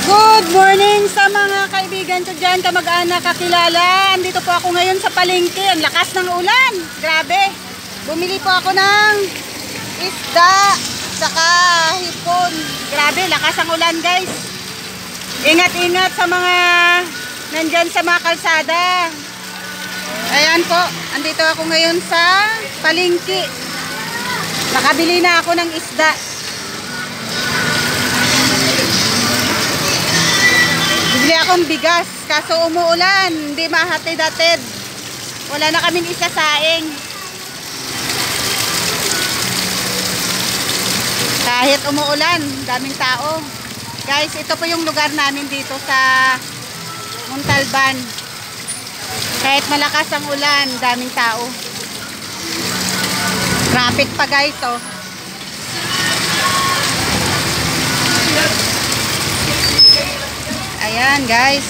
Good morning sa mga kaibigan ko dyan, kamag-anak, kakilala. Andito po ako ngayon sa palengke. Ang lakas ng ulan. Grabe. Bumili po ako ng isda, saka hipon. Grabe, lakas ang ulan, guys. Ingat-ingat sa mga nandyan sa mga kalsada. Ayan po, andito ako ngayon sa palengke. Nakabili na ako ng isda. Bibili akong bigas, kaso umuulan, hindi mahatid-hatid. Wala na kaming isasaing. Kahit umuulan, daming tao. Guys, ito po yung lugar namin dito sa Montalban. Kahit malakas ang ulan, daming tao. Traffic pa, guys, oh. Ayan, guys.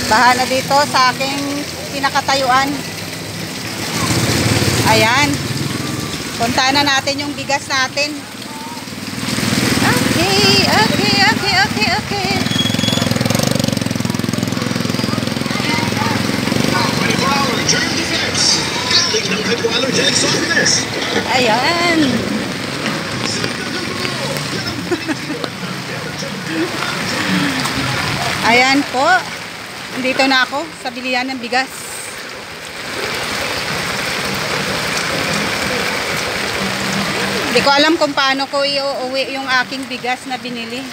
Baha na dito sa aking pinakatayuan. Ayan. Puntahan na natin yung bigas natin. Okay. Ayan. Ayan po. Nandito na ako sa bilihan ng bigas. Hindi ko alam kung paano ko iuwi yung aking bigas na binili.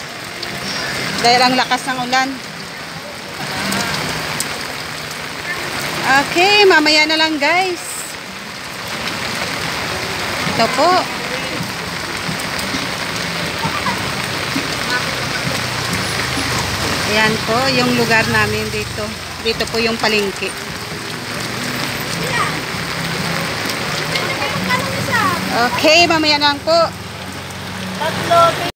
Dahil ang lakas ng ulan. Okay, mamaya na lang, guys. Ito po. Ayan po, yung lugar namin dito. Dito po yung palengke. Okay, mamaya na lang po.